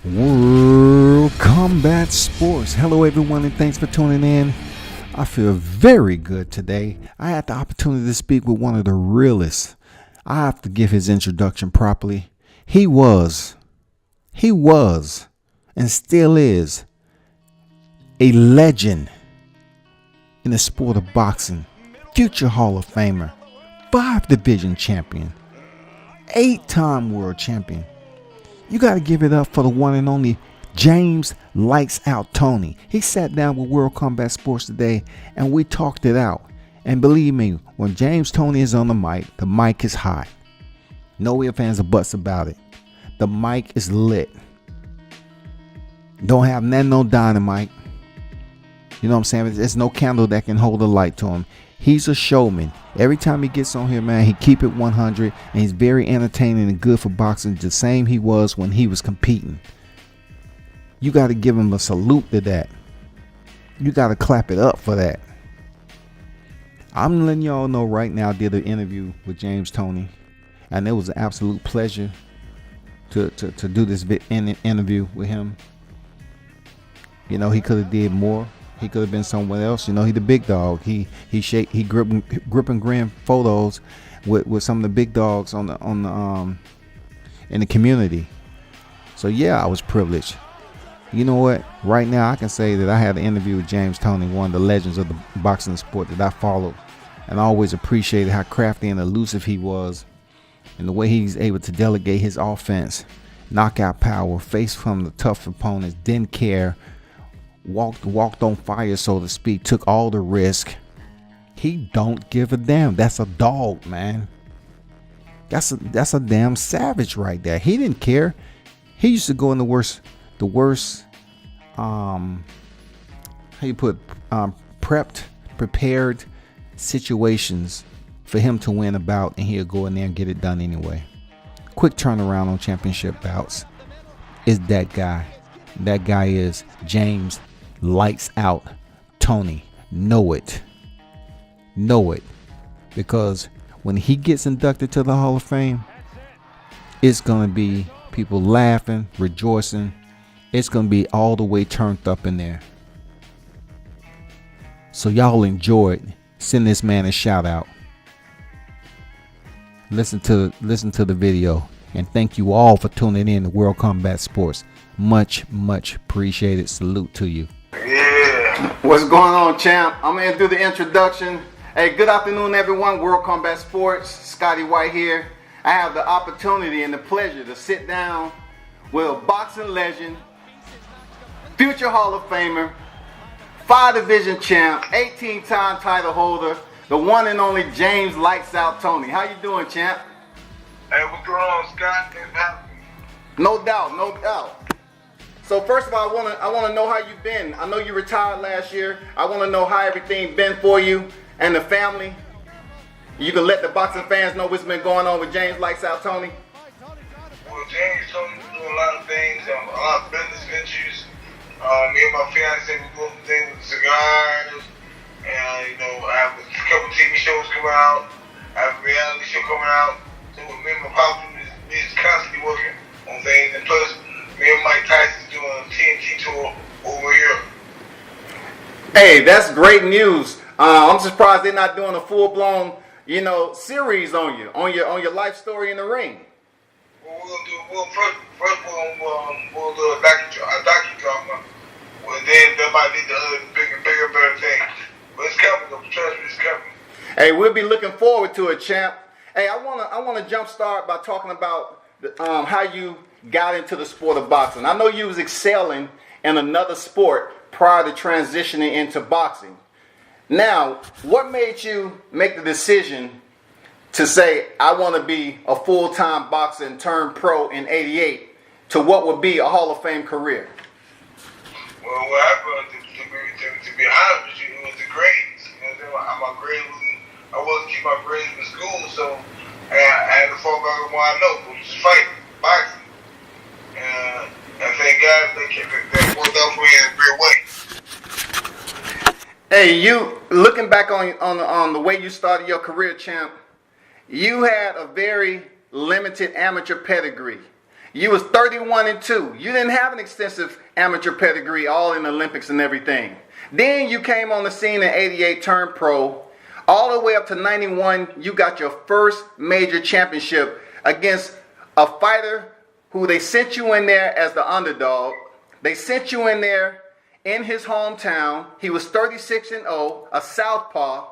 World Combat Sports. Hello, everyone, and thanks for tuning in. I feel very good today. I had the opportunity to speak with one of the realest. I have to give his introduction properly. He was, and still is a legend in the sport of boxing, future Hall of Famer, 5-division champion, 8-time world champion. You got to give it up for the one and only James Lights Out Toney. He sat down with World Combat Sports today and we talked it out. And believe me, when James Toney is on the mic is hot. No ifs, ands, or buts about it. The mic is lit. Don't have no dynamite. You know what I'm saying? There's no candle that can hold a light to him. He's a showman. Every time he gets on here, man, he keep it 100, and he's very entertaining and good for boxing, the same he was when he was competing. You got to give him a salute to that. You got to clap it up for that. I'm letting y'all know right now, I did an interview with James Toney, and it was an absolute pleasure to do this interview with him. You know, he could have did more. He could have been somewhere else. You know, he the big dog. He grip and grin photos with some of the big dogs on the in the community. So yeah, I was privileged. You know what? Right now, I can say that I had an interview with James Toney, one of the legends of the boxing sport that I followed, and I always appreciated how crafty and elusive he was, and the way he's able to delegate his offense, knockout power, face from the tough opponents, didn't care. Walked on fire, so to speak, took all the risk. He don't give a damn. That's a dog, man. That's a damn savage right there. He didn't care. He used to go in the worst prepared situations for him to win a bout, and he'll go in there and get it done anyway. Quick turnaround on championship bouts. Is that guy. That guy is James Lights Out Toney. Know it. Because when he gets inducted to the Hall of Fame, it's going to be people laughing, rejoicing. It's going to be all the way turned up in there. So y'all enjoy it. Send this man a shout out. Listen to the video. And thank you all for tuning in to World Combat Sports. Much appreciated. Salute to you. Yeah. What's going on, champ? I'm going to do the introduction. Hey, good afternoon, everyone. World Combat Sports. Scotty White here. I have the opportunity and the pleasure to sit down with a boxing legend, future Hall of Famer, 5-division champ, 18-time title holder, the one and only James Lights Out Toney. How you doing, champ? Hey, what's going on, Scott? No doubt. So first of all, I want to know how you've been. I know you retired last year. I want to know how everything been for you and the family. You can let the boxing fans know what's been going on with James Lights Out Toney. Well, James Toney doing a lot of things, a lot of business ventures. Me and my fiance we doing things with cigars, and I have a couple TV shows coming out. I have a reality show coming out. So me and my pop is constantly working on things, and plus me and Mike Tyson's doing a TNT tour over here. Hey, that's great news. I'm surprised they're not doing a full-blown, series on your life story in the ring. Well, first we'll do a docudrama. Well, then that might lead to other bigger, better things. But it's coming, though. Trust me, it's coming. Hey, we'll be looking forward to it, champ. Hey, I wanna jump start by talking about how you got into the sport of boxing. I know you was excelling in another sport prior to transitioning into boxing. Now, what made you make the decision to say, I want to be a full-time boxer and turn pro in '88 to what would be a Hall of Fame career? Well, what happened, to be honest with you, it was the grades. My grades I wasn't keeping my grades in school, so I had to fall back on what I know, which is fighting, boxing. And thank God they worked out for me in a great way. Hey, you looking back on the way you started your career, champ, you had a very limited amateur pedigree. You was 31-2. You didn't have an extensive amateur pedigree, all in the Olympics and everything. Then you came on the scene in 88, turned pro. All the way up to 91, you got your first major championship against a fighter who they sent you in there as the underdog. They sent you in there in his hometown. He was 36-0, a southpaw,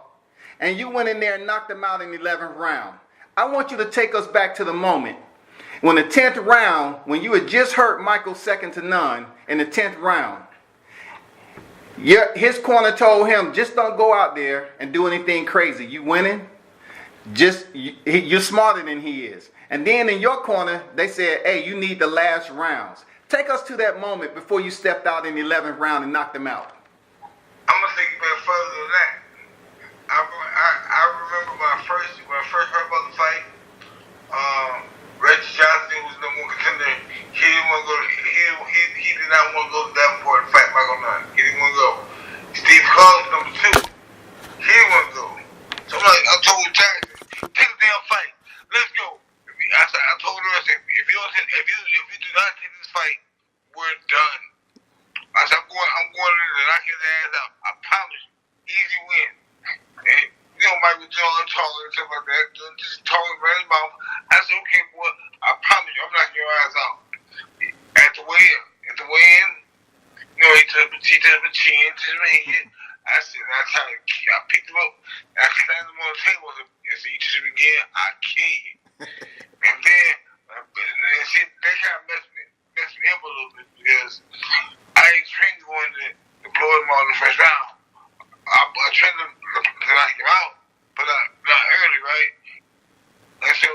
and you went in there and knocked him out in the 11th round. I want you to take us back to the moment when the 10th round, when you had just hurt Michael 2-0 in the 10th round. His corner told him, just don't go out there and do anything crazy. You winning? You're smarter than he is. And then in your corner, they said, hey, you need the last rounds. Take us to that moment before you stepped out in the 11th round and knocked him out. I'm gonna take it back further than that. I remember when I first heard about the fight. Reggie Johnson was the number one contender. He didn't want to go. He did not want to go to Davenport and fight Michael Nunn. He didn't want to go. Steve Collins, number 2. He didn't want to go. So I told Jackson, take the damn fight. Let's go. I told him, I said, if you do not take this fight, we're done. I said, I'm going in to knock his ass out. I promise you. Easy win. And you know, Michael Jordan talking and stuff like that, just talking right in his mouth. I said, okay, boy, I promise you, I'm knocking your ass out. At the weigh-in, you know, he took the chin to his head. I said, I picked him up, and I slammed him on the table. I said, you just again, I'll kill you. And then, that kind of messed me up a little bit because I ain't trained going to blow him out in the first round. I trained him to knock him out, but not early, right? And so,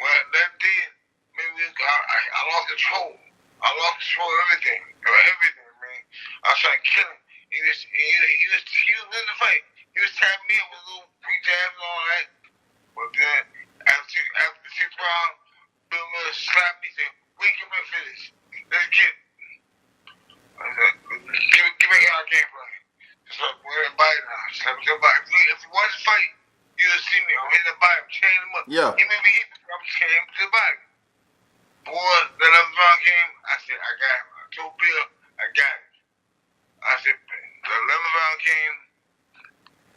when that did, maybe I lost control. I lost control of everything, man. I was trying to kill him. He was in the fight. He was tapping me with little pre-jabs and all that. But then, after the 6th round, Bill Miller slapped me and said, we can finish. Let's get it. I said, give me our game plan. Just like, we're in the body now. Slap me to the body. If you watch the fight, you'll see me. I'm hitting the body. I'm chaining him up. Yeah. He made me hit me. I'm chaining him to the body. Boy, the 11th round came. I said, I got him. I told Bill, I got it. I said, the 11th round came.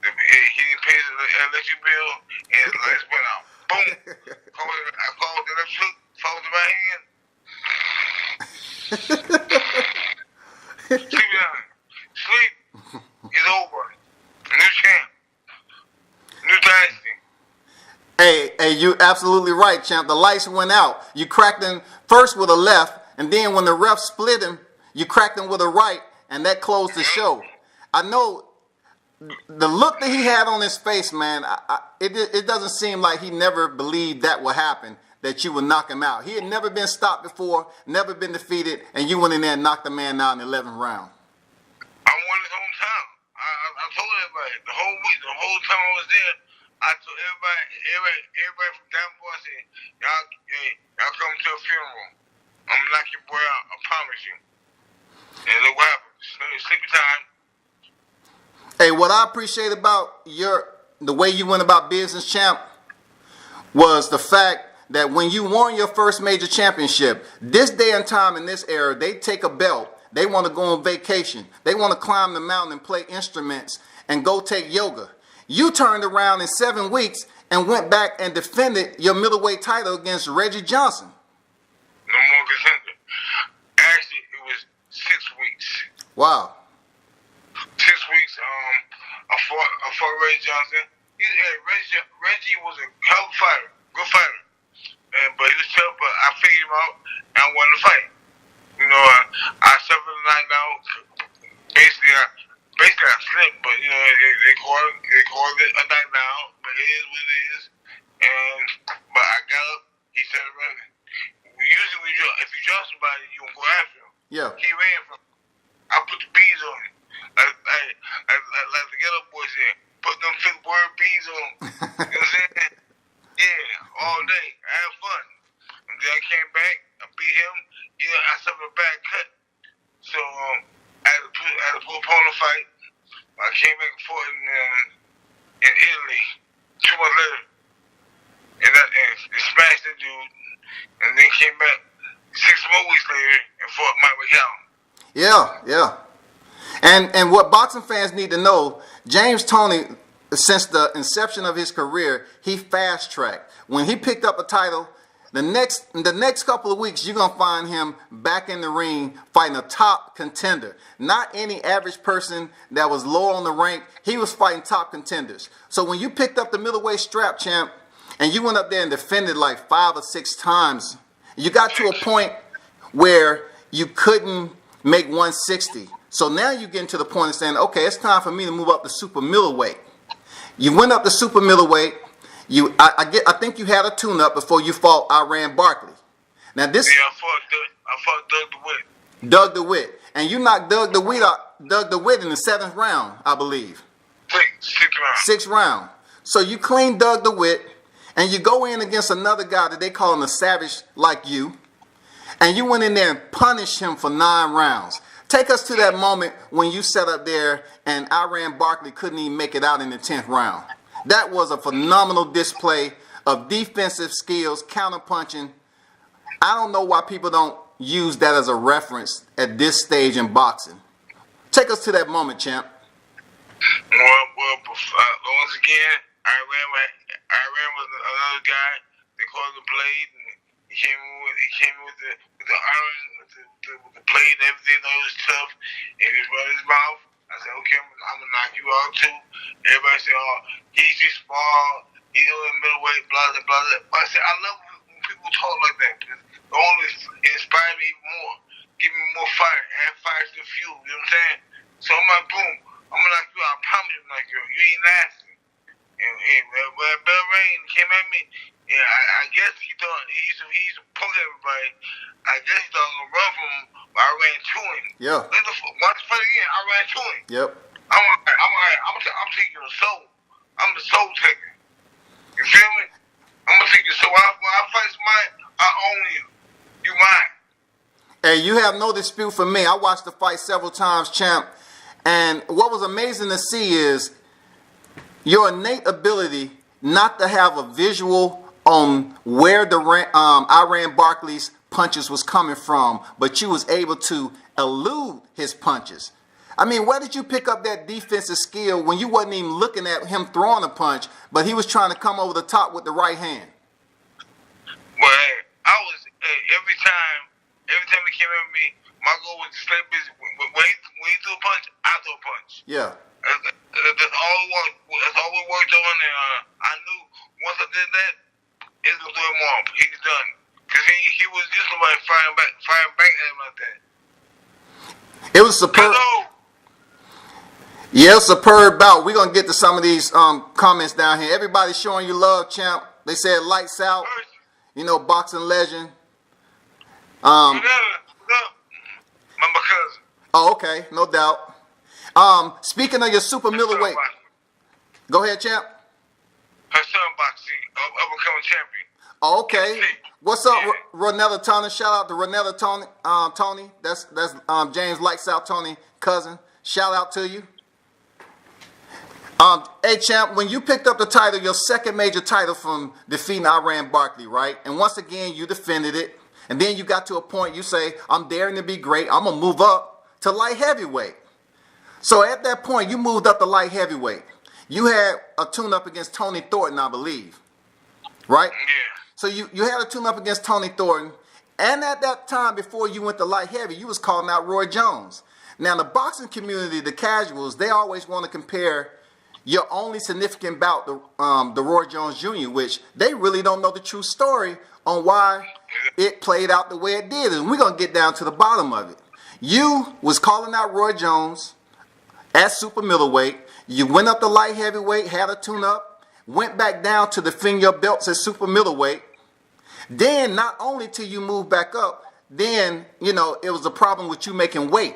He didn't pay the electric bill, and his lights went out. Boom. I called the left hook, followed the right hand. Sleep down. Sleep. It's over. New champ. New dynasty. Hey, you absolutely right, champ. The lights went out. You cracked him first with a left, and then when the ref split him, you cracked him with a right, and that closed the show. I know the look that he had on his face, man, it doesn't seem like he never believed that would happen, that you would knock him out. He had never been stopped before, never been defeated, and you went in there and knocked the man out in the 11th round. I won his hometown. I told everybody, the whole week, the whole time I was there, I told everybody from Davenport, I said, y'all come to a funeral. I'm going to knock your boy out, I promise you. And look what happened. Sleepy time. Hey, what I appreciate about the way you went about business, champ, was the fact that when you won your first major championship, this day and time in this era, they take a belt. They want to go on vacation. They want to climb the mountain and play instruments and go take yoga. You turned around in 7 weeks and went back and defended your middleweight title against Reggie Johnson. No more contender. Actually, it was 6 weeks. Wow. 6 weeks. I fought Reggie Johnson. Reggie was a hell of a fighter, good fighter. But he was tough. But I figured him out and I won the fight. You know, I suffered a knockdown. Basically, I slipped, but you know, they called it a knockdown. But it is what it is. But I got up. He said it right. Usually, if you drop somebody, you gonna go after him. Yeah. He ran from. I put the bees on him. Like the Ghetto Boy said, put them 5th word bees on him. You know what I'm saying? Yeah, all day. I had fun. And then I came back, I beat him. You know, I suffered a bad cut. So I had to pull upon the fight. I came back and fought in Italy 2 months later. And smashed the dude. And then came back 6 Smokey Slater and fought Mike McCallum. Yeah. And what boxing fans need to know, James Toney, since the inception of his career, he fast-tracked. When he picked up a title, the next couple of weeks, you're going to find him back in the ring fighting a top contender. Not any average person that was low on the rank. He was fighting top contenders. So when you picked up the middleweight strap, champ, and you went up there and defended like 5 or 6 times, you got to a point where you couldn't make 160. So now you're getting to the point of saying, okay, it's time for me to move up to super middleweight. You went up to super middleweight. I think you had a tune-up before you fought Iran Barkley. Now this. Yeah, I fought Doug DeWitt. Doug DeWitt, and you knocked Doug DeWitt in the 7th round, I believe. Sixth round. So you clean Doug DeWitt, and you go in against another guy that they call him a savage like you, and you went in there and punished him for 9 rounds. Take us to that moment when you sat up there and Iran Barkley couldn't even make it out in the 10th round. That was a phenomenal display of defensive skills, counterpunching. I don't know why people don't use that as a reference at this stage in boxing. Take us to that moment, champ. Well, once again, Iran was another guy. They called him Blade, and he came in with the iron, with the blade and everything. That was tough, and he run his mouth. I said, okay, I'm gonna knock you out too. Everybody said, oh, he's too small. He's only middleweight, blah blah blah. But I said, I love when people talk like that because it only inspires me even more, give me more fire, and fire to the fuel. You know what I'm saying? So I'm like, boom, I'm gonna knock you out. I promise you, I'm like, you ain't nasty. And when Bell Rain came at me, yeah, I guess he thought he used to poke everybody. I guess he thought I was gonna run from him, but I ran to him. Yeah. Watch the fight again. I ran to him. Yep. I'm taking your soul. I'm the soul taker. You feel me? I'm gonna take your soul. When I fight somebody, I own you. You mine. Hey, you have no dispute for me. I watched the fight several times, champ. And what was amazing to see is your innate ability not to have a visual on where the Iran Barkley's punches was coming from, but you was able to elude his punches. I mean, where did you pick up that defensive skill when you wasn't even looking at him throwing a punch, but he was trying to come over the top with the right hand? Well, I was every time he came at me, my goal was to stay busy. When he threw a punch, I threw a punch. Yeah. That's all we worked on, and I knew once I did that, it's gonna do him off. He's done. Cause he was just like firing back at him like that. It was superb. Yeah, superb bout. We're gonna get to some of these comments down here. Everybody showing you love, champ. They said lights out. You know, boxing legend. My cousin. Oh, okay, no doubt. Speaking of your super middleweight, go ahead, champ. Her son boxing, upcoming champion. Oh, okay. What's up, Ronella Toney? Shout out to Ronella Toney. That's James Lights Out Toney cousin. Shout out to you. Hey, champ, when you picked up the title, your second major title from defeating Iran Barkley, right? And once again, you defended it. And then you got to a point you say, I'm daring to be great. I'm going to move up to light heavyweight. So at that point, you moved up to light heavyweight. You had a tune-up against Tony Thornton, I believe. Right? Yeah. So you had a tune-up against Tony Thornton. And at that time, before you went to light heavy, you was calling out Roy Jones. Now, the boxing community, the casuals, they always want to compare your only significant bout to Roy Jones Jr., which they really don't know the true story on why it played out the way it did. And we're going to get down to the bottom of it. You was calling out Roy Jones at super middleweight. You went up to light heavyweight, had a tune-up, went back down to defend your belts at super middleweight. Then, not only till you move back up, then, you know, it was a problem with you making weight.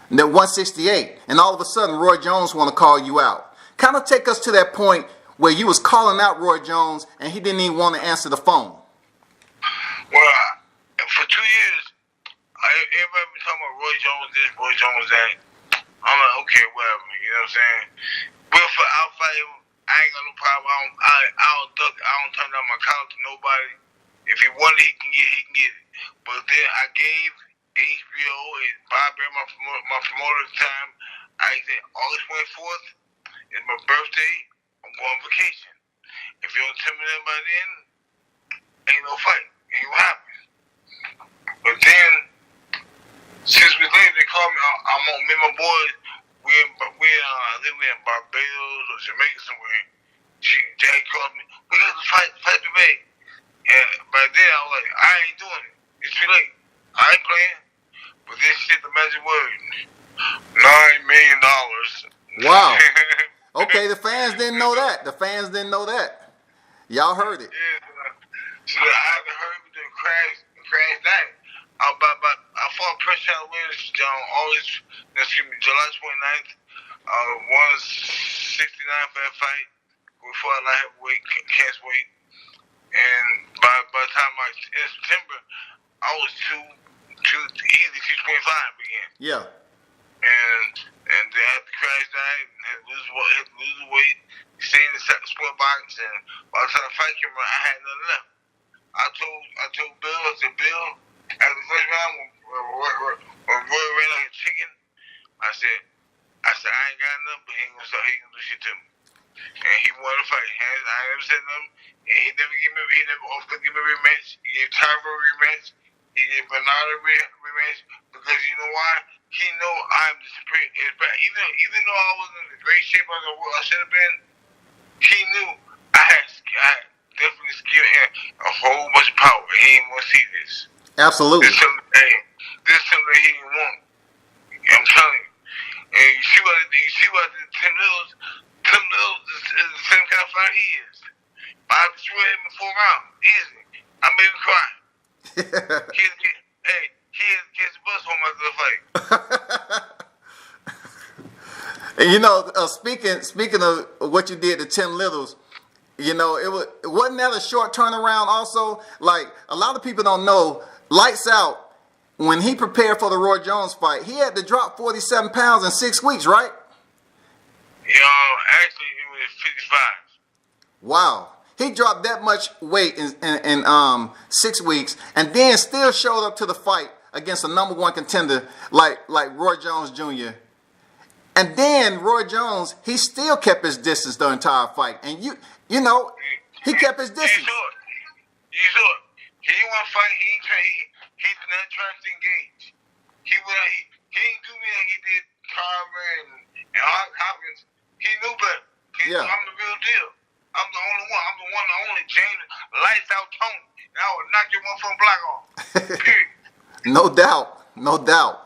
And at 168. And all of a sudden, Roy Jones want to call you out. Kind of take us to that point where you was calling out Roy Jones and he didn't even want to answer the phone. Well, for 2 years, everybody been talking about Roy Jones this, Roy Jones that. I'm like, okay, whatever, you know what I'm saying? But for outfight, I ain't got no problem. I don't turn down my collar to nobody. If he wanted it, he can get it. But then I gave HBO and Bob Bear, my promoter at the time, I said August 24th is my birthday. I'm going on vacation. If you don't tell me that by then, ain't no fight. Ain't gonna happen. But then 6 weeks later, they called me. I'm on me and my boys. I think we in Barbados or Jamaica somewhere. Jay called me. We got to fight today. And by then I was like, I ain't doing it. It's too late. I ain't playing. But this shit, the magic word, $9 million. Wow. Okay, the fans didn't know that. Y'all heard it. Yeah. So I haven't heard me do crash that. I fought Prince Charles Williams July 29th. 169 for that fight. We fought light heavyweight, catch weight. And by the time in September, I was easy 225 again. Yeah. And they had to crash that and had to lose weight, stay in the sport box, and by the time the fight came around, I had nothing left. I told Bill, Bill, after the first round, when Roy ran like a chicken, I said, I ain't got nothing, but he ain't gonna do shit to me. And he won the fight. I never said nothing. And he never offered to give me a rematch. He gave Tyro a rematch. He gave Bernardo a rematch. Because you know why? He know I'm the supreme. Even though I was in the great shape I should have been, he knew I had definitely skill and a whole bunch of power. He didn't want to see this. Absolutely. This something that he didn't want. I'm telling you. And you see what Tim Littles is the same kind of fighter he is. I destroyed him in 4 rounds. Easy. I made him cry. He had to catch the bus home after the fight. And you know, speaking of what you did to Tim Littles, you know, wasn't that a short turnaround also? Like, a lot of people don't know, lights out, when he prepared for the Roy Jones fight, he had to drop 47 pounds in 6 weeks, right? Actually, it was 55. Wow. He dropped that much weight in 6 weeks, and then still showed up to the fight against a #1 contender like Roy Jones Jr. And then Roy Jones, he still kept his distance the entire fight. And you know, he kept his distance. You saw it. He didn't want to fight. He's not trying to engage. He didn't do me like he did Carver and Hopkins. He knew better. He knew I'm the real deal. I'm the only one. I'm the one, the only. James lights out Toney. And I would knock your one from black off. Period. No doubt.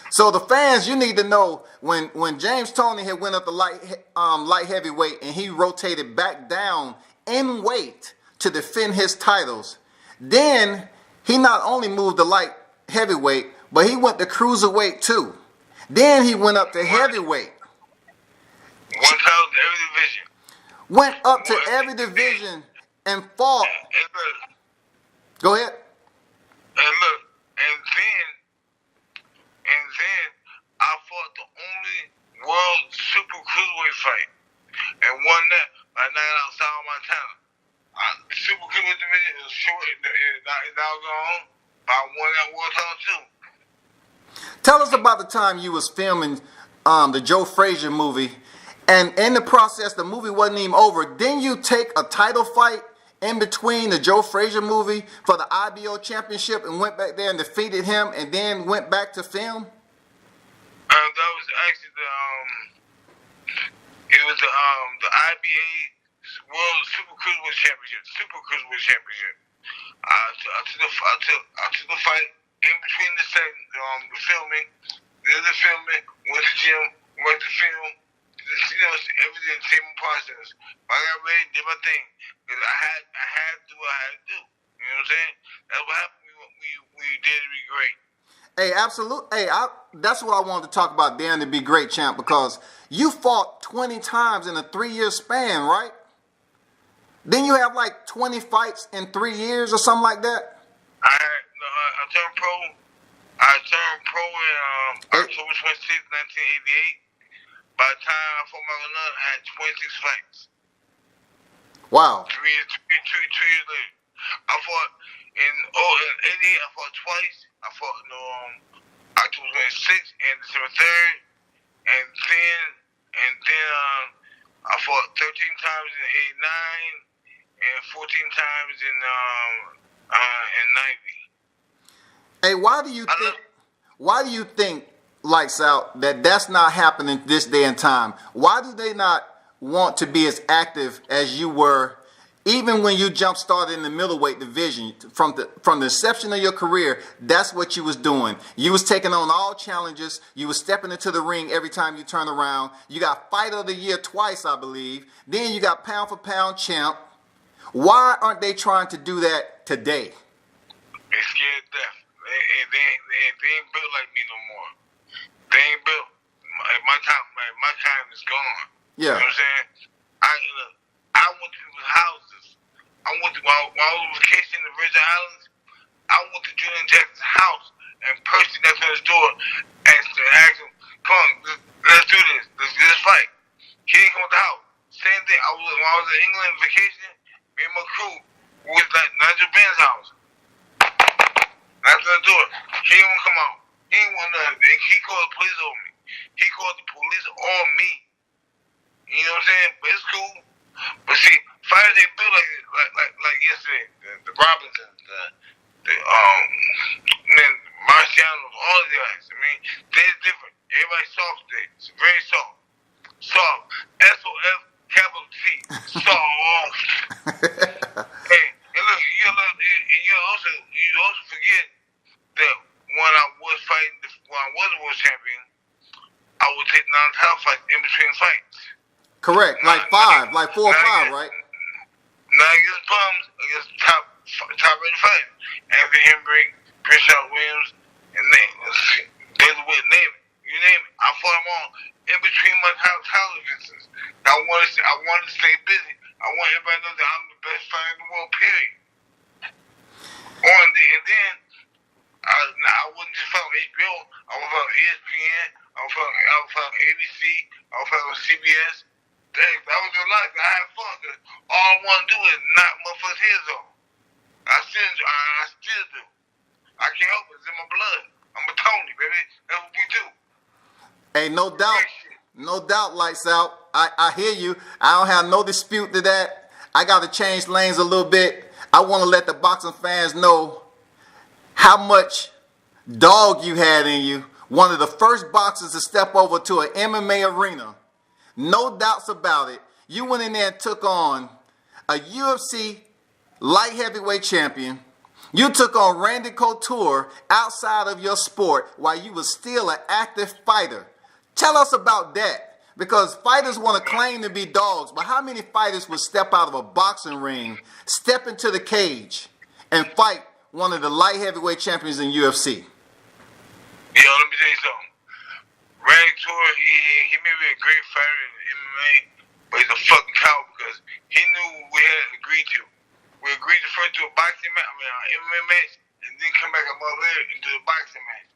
So the fans, you need to know when James Toney had went up the light heavyweight and he rotated back down in weight to defend his titles, then he not only moved the light heavyweight, but he went to cruiserweight too. Then he went up to heavyweight. Went up to every division and fought. Go ahead. And look, and then I fought the only world super cruiserweight fight and won that by knocking out Sal Montana. Super cruiserweight division is short, it's now gone, but I won that world title too. Tell us about the time you was filming the Joe Frazier movie, and in the process, the movie wasn't even over. Didn't you take a title fight in between the Joe Frazier movie for the IBO championship and went back there and defeated him and then went back to film? That was actually the IBA World Super Cruiserweight Championship. I took the fight in between the filming, went to gym, went to film, everything, same process. I got ready, did my thing, because I had to do what I had to do. You know what I'm saying? That's what happened. We did to be great. Hey, absolutely. Hey, that's what I wanted to talk about, Daring to Be Great, champ, because you fought 20 times in a 3-year span, right? Didn't you have like 20 fights in 3 years or something like that? I turned pro. In October 26, 1988. By the time I fought Michael Nunn, I had 26 fights. Wow. 2 years later. I fought in '88, I fought twice. I fought in October 26th and December 3rd, and then I fought 13 times in '89 and 14 times in '90. Hey, why do you think, Lights Out, that that's not happening this day and time? Why do they not want to be as active as you were, even when you jump started in the middleweight division? From the inception of your career, that's what you was doing. You was taking on all challenges. You was stepping into the ring every time you turn around. You got Fighter of the Year twice, I believe. Then you got pound for pound champ. Why aren't they trying to do that today? They scared to death. They ain't built like me no more. They ain't built. My time is gone. Yeah. You know what I'm saying? I went to people's houses. While I was on vacation in the Virgin Islands, I went to Julian Jackson's house and personally knocked on his door and asked him, "Come on, let's do this. Let's fight." He didn't come to the house. Same thing. When I was in England on vacation, me and my crew was at Nigel Ben's house. Knocked on the door. He didn't want to come out. He didn't want nothing. He called the police on me. He called the police on me. You know what I'm saying? But it's cool. But see, fighters ain't built like yesterday. The Robinsons, then Marcianos, all the guys. I mean, they're different. Everybody's soft today. It's very soft. Soft. S-O-F capital T. Soft. Hey, and look, you also forget that when I was a world champion, I would take non-title fights in between fights. Correct. Like 4 or 5, right? Not against bums, against top rated fighters. Anthony Henry, Prince Charles Williams, and David Witt, name it. You name it. I fought them all in between my title defenses. I wanted to stay busy. I want everybody to know that I'm the best fighter in the world, period. And then I wouldn't just fight on HBO. I would fight on ESPN. I would fight on ABC. I would fight on CBS. That was your life. I had fun. Cause all I want to do is knock motherfuckers' heads off. I still do. I can't help it. It's in my blood. I'm a Toney, baby. That's what we do. Hey, no doubt, Lights Out. I hear you. I don't have no dispute to that. I got to change lanes a little bit. I want to let the boxing fans know how much dog you had in you. One of the first boxers to step over to an MMA arena. No doubts about it. You went in there and took on a UFC light heavyweight champion. You took on Randy Couture outside of your sport while you were still an active fighter. Tell us about that. Because fighters want to claim to be dogs, but how many fighters would step out of a boxing ring, step into the cage, and fight one of the light heavyweight champions in UFC? Yo, let me tell you something. Randy Couture, he may be a great fighter in MMA, but he's a fucking coward because he knew what we had agreed to. We agreed to first do a boxing match, an MMA match, and then come back a month later and do a boxing match.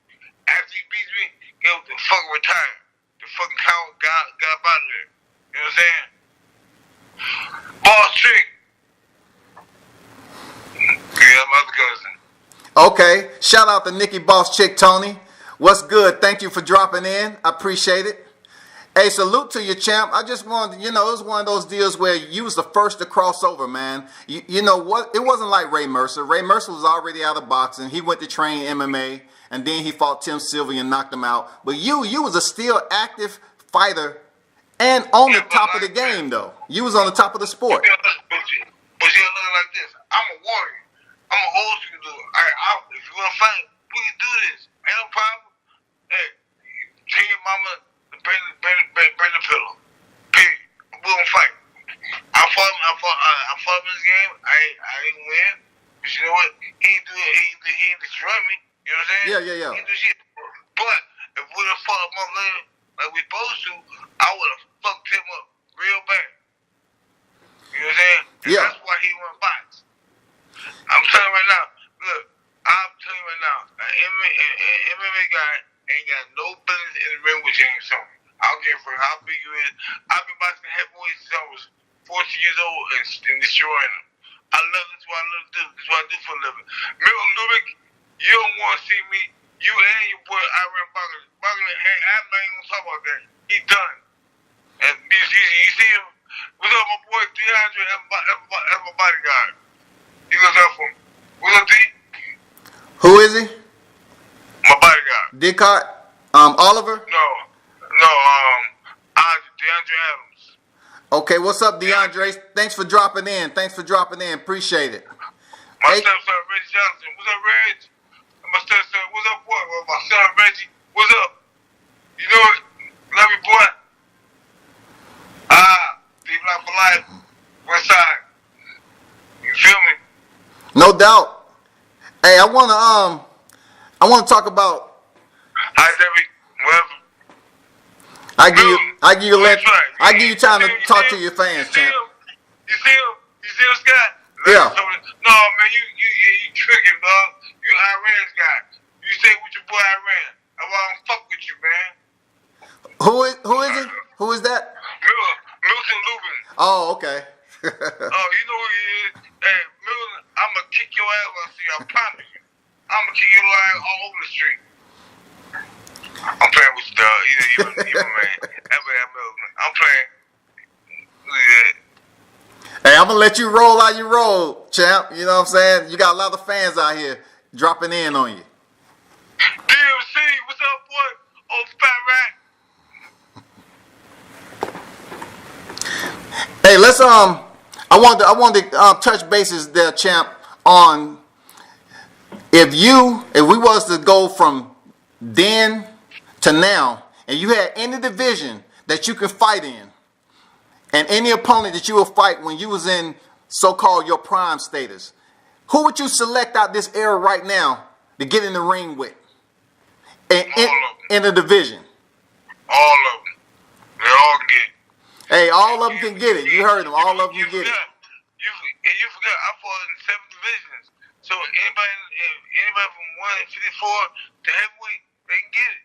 After he beats me, he was the fucking retired. The fucking coward got up out of there. You know what I'm saying? Boss Trick. Yeah, my other cousin. Okay. Shout out to Nikki Boss Chick Toney. What's good? Thank you for dropping in. I appreciate it. Hey, salute to you, champ. I just wanted, it was one of those deals where you was the first to cross over, man. You know what? It wasn't like Ray Mercer. Ray Mercer was already out of boxing. He went to train MMA, and then he fought Tim Sylvia and knocked him out. But you was a still active fighter and on the top of the game, though. You was on the top of the sport. But you looking like this. I'm a warrior. I'm an old school dude. If you want to fight, we can do this. Ain't no problem. Hey, tell your mama to bring the pillow. Period. We gonna fight. I fought him in this game. I didn't win. But you know what? He didn't destroy me. You know what I'm saying? Yeah. He didn't do shit. But if we would have fought a month later like we supposed to, I would have fucked him up real bad. You know what I'm saying? And yeah. That's why he went box. I'm telling you right now. Look, I'm telling you right now. An MMA guy ain't got no business in the ring with James Toney. I don't care for how big you is. I've been boxing heavyweights since I was 14 years old and destroying them. I love this. What I love to do. This is what I do for a living. Milton Lubick, you don't want to see me. You and your boy Iran Buckler. Buckler, hey, I'm not even gonna talk about that. He done. And you see him? What's up, my boy DeAndre? That's my bodyguard. He looks up for me. What's up, D? Who is he? My bodyguard. Dickart? Oliver? No, DeAndre Adams. Okay, what's up, DeAndre? Thanks for dropping in. Appreciate it. My Hey. stepson, Reggie Johnson. What's up, Reg? My stepson, what's up, boy? My son, Reggie. What's up? You know it. Love you, boy. D-Block for life. West side. You feel me? No doubt. Hey, I wanna talk about. Hi, Debbie. Whatever. I give you time to talk to your fans, champ. You see him, Scott? Yeah. No, man, you tricking, dog. You Iran's guy. You stay with your boy Iran. I want to fuck with you, man. Who is he? Who is that? Milton Lubin. Oh, okay. Oh, you know who he is? Hey, Milton, I'm going to kick your ass when I see you. I promise you. I'm going to kick your ass all over the street. I'm playing with you, dog. You man. I'm playing. Look at that. Hey, I'm gonna let you roll how you roll, champ. You know what I'm saying? You got a lot of fans out here dropping in on you. DMC, what's up, boy? Old fat rat. Hey, let's I wanted to touch bases there, champ, on if we was to go from then to now, and you had any division that you could fight in, and any opponent that you would fight when you was in so-called your prime status, who would you select out this era right now to get in the ring with? In the division. All of them. They all can get it. Hey, all of them can get it. You heard them. All of them can get it. You forgot, I fought in 7 divisions. So anybody from 154 to heavyweight, they can get it.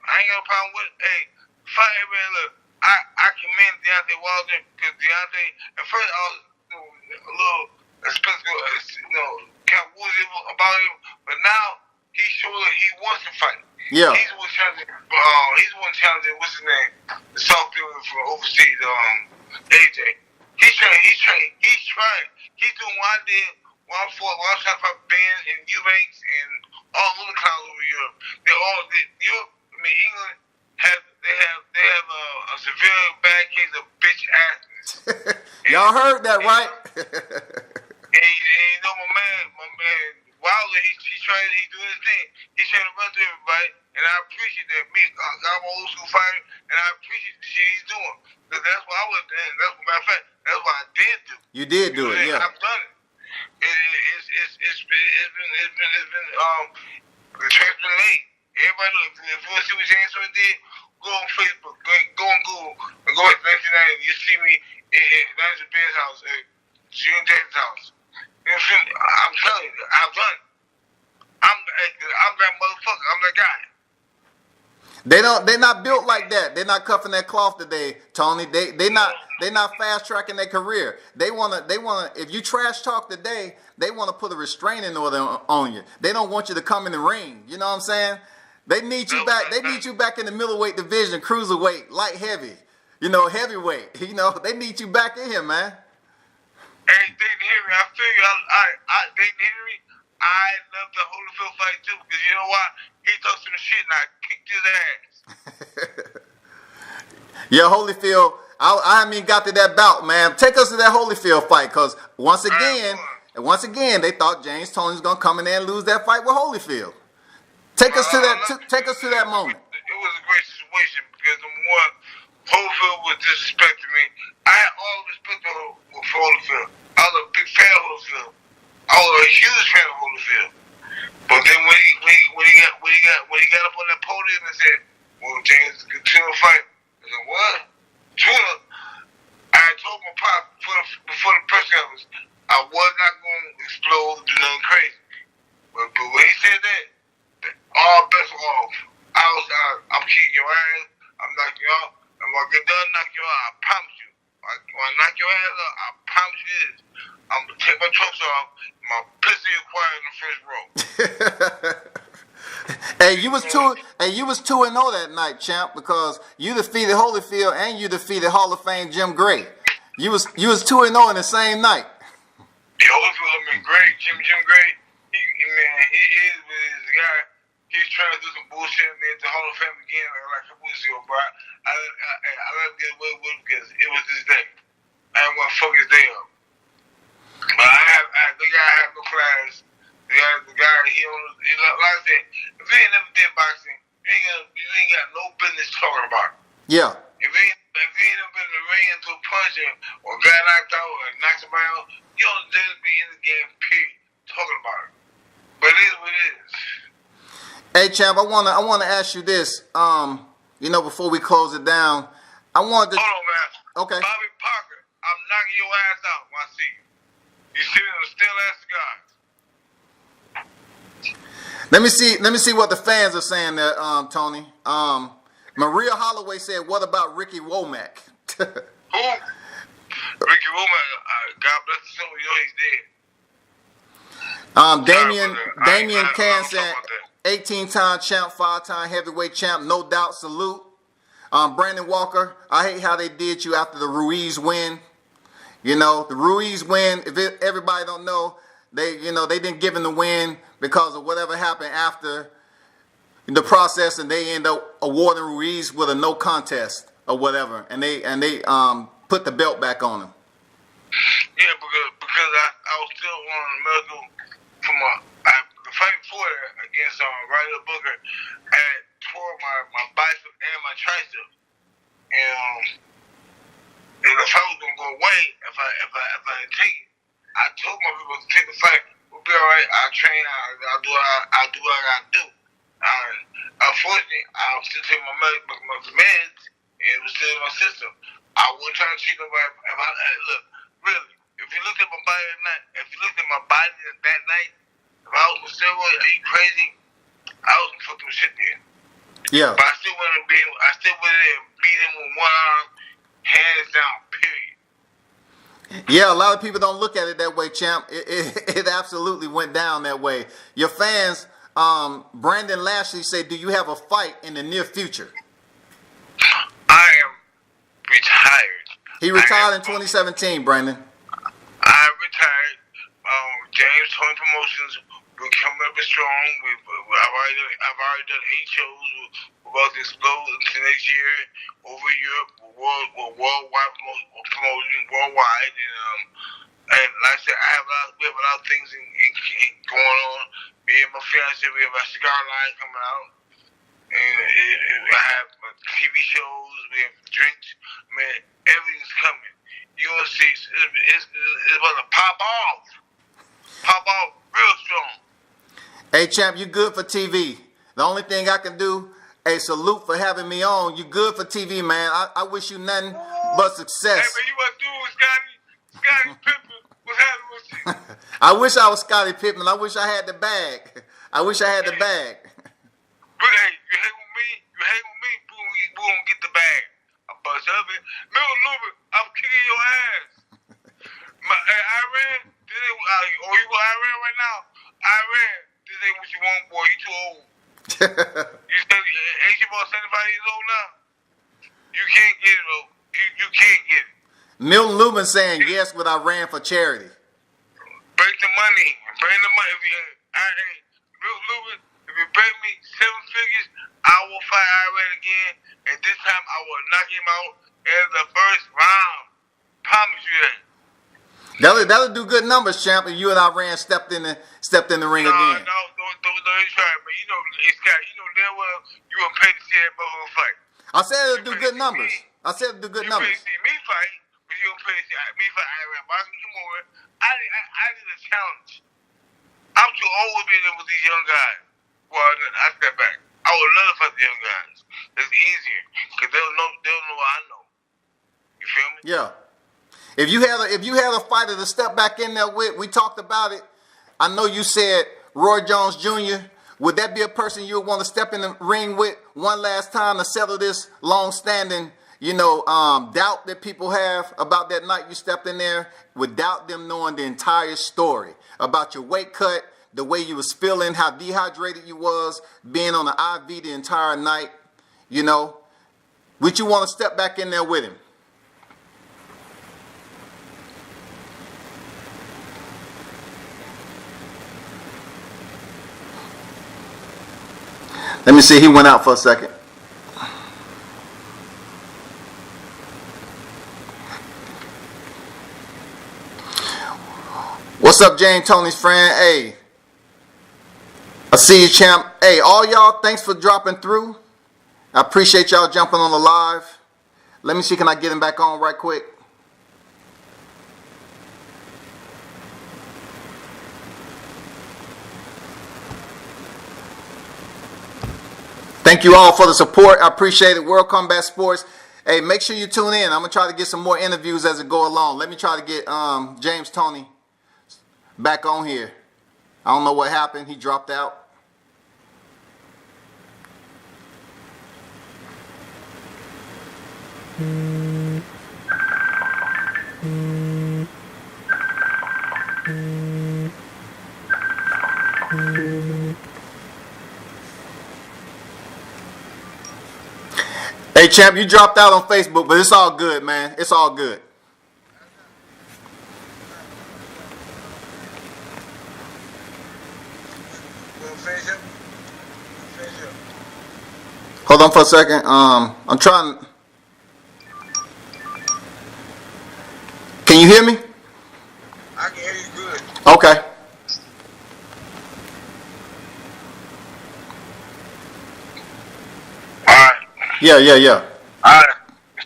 I ain't got a problem with it. Hey, fight everybody. Look, I commend Deontay Wilder because Deontay, at first I was a little skeptical, kind of woozy about him, but now he showed that he wants to fight. Yeah. He's the one challenging, what's his name? The soft dude from overseas, AJ. He's trying. He's doing what I did when I fought, when I was trying to fight Ben and Eubanks and all the other clowns over Europe. England they have a severe bad case of bitch assness. Y'all heard that, right? And you know my man Wilder, he's trying, he's doing his thing. He's trying to run through everybody, and I appreciate that. I'm an old school fighter, and I appreciate the shit he's doing. Because that's what I was doing. Matter of fact, that's what I did do. You did do it, yeah. I've done it. It's been the train's been laid. Everybody look, if you want to see what James Toney did, go on Facebook, go on Google, and go to 1990. You see me in Manager Ben's house, June James' house. You know what I'm saying? I'm telling you, I've done it. I'm that motherfucker. I'm that guy. They're not built like that. They're not cuffing that cloth today, Toney. They're not fast tracking their career. They wanna if you trash talk today, they wanna put a restraining order on you. They don't want you to come in the ring. You know what I'm saying? They need you back. They need you back in the middleweight division, cruiserweight, light heavy, heavyweight. They need you back in here, man. Hey, Dayton Henry, I feel you. Dayton Henry, I love the Holyfield fight too because you know why? He talks some shit and I kicked his ass. Yeah, Holyfield. I haven't even got to that bout, man. Take us to that Holyfield fight, cause once again, they thought James Toney was gonna come in there and lose that fight with Holyfield. Take us to that moment. It was a great situation because number one, Holyfield was disrespecting me. I had all respect for Holyfield. I was a big fan of Holyfield. I was a huge fan of Holyfield. But then when he got up on that podium and said, "Well, James, continue to fight," I said, "What? Tuna?" I told my pop before the press conference, I was not going to explode, do nothing crazy. But when he said that, all bets were off. I'm kicking your ass. I'm knocking you out. And when I get done knocking you out, I promise you. When I knock your ass out, I promise you this. I'm gonna take my trunks off. My pussy acquired in the first row. Hey, you was 2-0 that night, champ, because you defeated Holyfield and you defeated Hall of Fame Jim Gray. You was 2-0 in the same night. Yeah, Holyfield, I mean, Gray, Jim Gray, he is the guy. He's trying to do some bullshit and then to Hall of Fame again like a couple weeks ago, bro. I let him get away with it because it was his day. I didn't want to fuck his day up. But the guy had no class. The guy, he like I said, if he ain't never did boxing, you ain't got no business talking about it. Yeah. If he ain't never been in the ring into a punch or got knocked out or knocked somebody out, you don't deserve to be in the game, period, talking about it. But it is what it is. Hey, champ, I wanna ask you this. Before we close it down, I wanted to. Hold on, man. Okay. Bobby Parker, I'm knocking your ass out when I see you. You sitting on a still ass cigar. Let me see what the fans are saying there, Tony. Maria Holloway said, "What about Ricky Womack?" Who? Ricky Womack. God bless his soul. He's dead. Damian Can said, 18-time champ, 5-time heavyweight champ, no doubt. Salute. Brandon Walker, I hate how they did you after the Ruiz win. The Ruiz win. Everybody don't know, they didn't give him the win because of whatever happened after the process, and they end up awarding Ruiz with a no contest or whatever, and they put the belt back on him. Yeah, because I was still on the medical from the fight before that against Ryder Booker. I had tore my bicep and my tricep, and the fight was gonna go away if I didn't take it. I told my people to take the fight. We'll be all right. I'll train. I'll do what I gotta do. Unfortunately, I was still taking my meds, and it was still in my system. I wasn't trying to treat nobody. Look, really, if you looked at my body that night, that night, if I was on steroids, are you crazy? I was gonna fuck them shit there. Yeah. But I still went in and beat him with one arm, hands down, period. Yeah, a lot of people don't look at it that way, champ. It absolutely went down that way. Your fans, Brandon Lashley said, "Do you have a fight in the near future?" I am retired. He retired in 2017, Brandon. I'm retired. James Toney Promotions, we're coming up strong. I've already done 8 shows. We're about to explode into next year over Europe, worldwide promoting worldwide, and like I said, we have a lot of things going on. Me and my fiance, we have a cigar line coming out, and I have TV shows. We have drinks. Man, everything's coming. You want to see? It's about to pop off real strong. Hey, champ, you good for TV. The only thing I can do, hey, salute for having me on. You good for TV, man. I wish you nothing but success. Hey, man, you want to do it, Scotty Pippen? What's happening with you? I wish I was Scottie Pippen. I wish I had the bag. But hey, you hang with me, we gonna get the bag. I bust up it. Milton Lubin, I'm kicking your ass. Iran, you go Iran right now? Iran, this ain't what you want, boy. You too old. Ain't you about 75 years old now? You can't get it, bro. You can't get it. Milton Lubin saying yes, but I ran for charity. Break the money. Milton Lubin, if you break me 7 figures, I will fight Iran again, and this time I will knock him out in the first round. Promise you that. That'll do good numbers, champ. If you and Iran stepped in the ring again. No, don't try it, man. Scott, damn well you gonna pay to see that motherfucker fight. I said it'll do good numbers. You pay to see me fight, but you gonna pay to see me fight Iran. But come on, I did a challenge. I'm too old to be there with these young guys. Well, I step back. I would love to fight the young guys. It's easier because they'll know what I know. You feel me? Yeah. If you had a fighter to step back in there with, we talked about it. I know you said Roy Jones Jr. Would that be a person you would want to step in the ring with one last time to settle this long-standing doubt that people have about that night you stepped in there, without them knowing the entire story about your weight cut, the way you was feeling, how dehydrated you was, being on the IV the entire night, would you want to step back in there with him? Let me see, he went out for a second. What's up, James, Toney's friend? Hey, I see you, champ. Hey, all y'all, thanks for dropping through. I appreciate y'all jumping on the live. Let me see, can I get him back on right quick? Thank you all for the support. I appreciate it. World Combat Sports. Hey, make sure you tune in. I'm going to try to get some more interviews as it go along. Let me try to get James Toney back on here. I don't know what happened. He dropped out. Hey, champ, you dropped out on Facebook, but it's all good, man. It's all good. Hold on for a second. I'm trying. Can you hear me? I can hear you good. Okay. All right. Yeah. All right.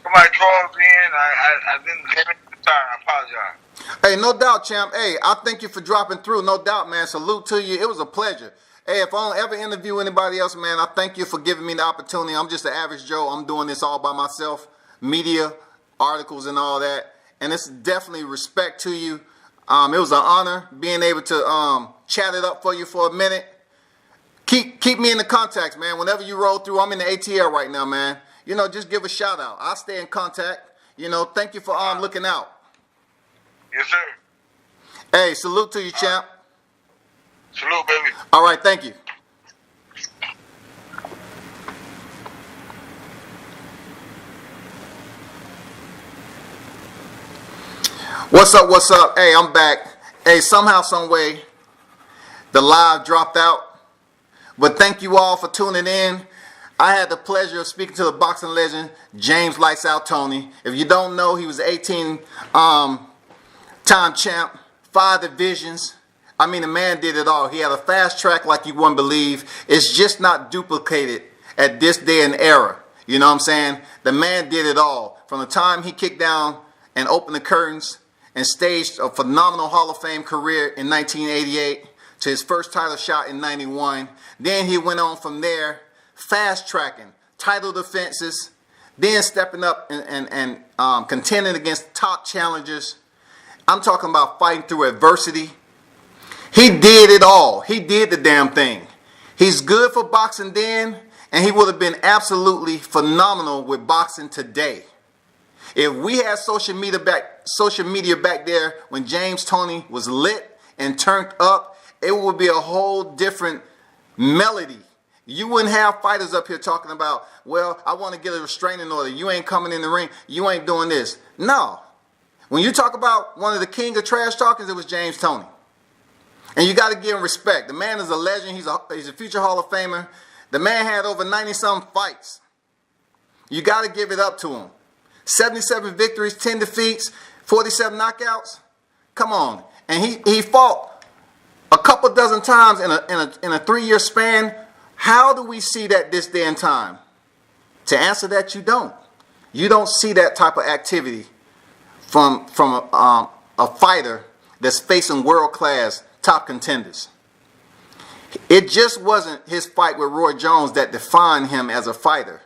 Somebody called in. I didn't hear it at the time. I apologize. Hey, no doubt, champ. Hey, I thank you for dropping through. No doubt, man. Salute to you. It was a pleasure. Hey, if I don't ever interview anybody else, man, I thank you for giving me the opportunity. I'm just an average Joe. I'm doing this all by myself. Media, articles, and all that. And it's definitely respect to you. It was an honor being able to chat it up for you for a minute. Keep me in the contacts, man. Whenever you roll through, I'm in the ATL right now, man. Just give a shout out. I'll stay in contact. Thank you for looking out. Yes, sir. Hey, salute to you, champ. Salute, baby. All right, thank you. What's up? Hey, I'm back. Hey, somehow, some way, the live dropped out. But thank you all for tuning in. I had the pleasure of speaking to the boxing legend, James Lights Out Toney. If you don't know, he was 18-time champ, 5 divisions. I mean, the man did it all. He had a fast track like you wouldn't believe. It's just not duplicated at this day and era. You know what I'm saying? The man did it all. From the time he kicked down and opened the curtains and staged a phenomenal Hall of Fame career in 1988 to his first title shot in 91. Then he went on from there, fast tracking, title defenses, then stepping up and contending against top challengers. I'm talking about fighting through adversity. He did it all. He did the damn thing. He's good for boxing then, and he would have been absolutely phenomenal with boxing today. If we had social media back there when James Toney was lit and turned up, it would be a whole different melody. You wouldn't have fighters up here talking about, well, I want to get a restraining order. You ain't coming in the ring. You ain't doing this. No. When you talk about one of the king of trash talkers, it was James Toney. And you got to give him respect. The man is a legend. He's a future Hall of Famer. The man had over 90-some fights. You got to give it up to him. 77 victories, 10 defeats, 47 knockouts. Come on. And he fought a couple dozen times in a 3-year span. How do we see that this day and time? To answer that, you don't. You don't see that type of activity from a fighter that's facing world-class top contenders. It just wasn't his fight with Roy Jones that defined him as a fighter.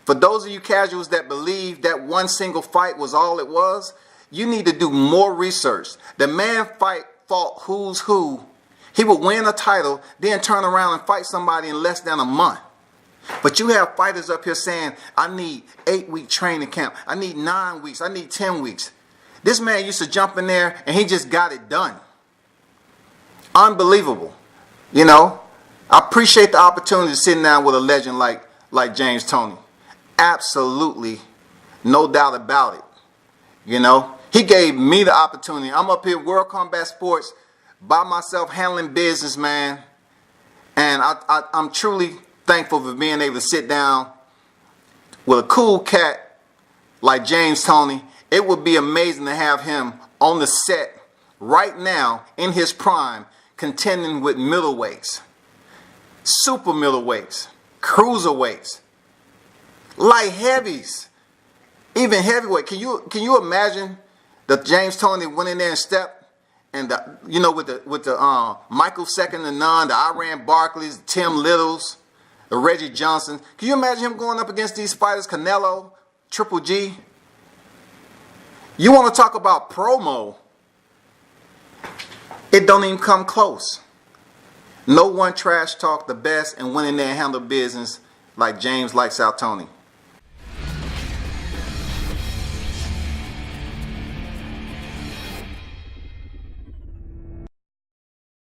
For those of you casuals that believe that one single fight was all it was, you need to do more research. The man fought who's who. He would win a title, then turn around and fight somebody in less than a month. But you have fighters up here saying, I need 8-week training camp. I need 9 weeks. I need 10 weeks. This man used to jump in there and he just got it done. Unbelievable. You know, I appreciate the opportunity to sit down with a legend like James Toney. Absolutely, no doubt about it. You know, he gave me the opportunity. I'm up here World Combat Sports by myself handling business, man. And I'm truly thankful for being able to sit down with a cool cat like James Toney. It would be amazing to have him on the set right now in his prime, contending with middleweights, super middleweights, cruiserweights, light heavies, even heavyweight. Can you imagine that James Toney went in there and stepped, and with the Michael Second and None, the Iran Barkleys, the Tim Littles, the Reggie Johnson. Can you imagine him going up against these fighters, Canelo, Triple G? You want to talk about promo? It don't even come close. No one trash talk the best and went in there and handled business like James Lights Out Toney.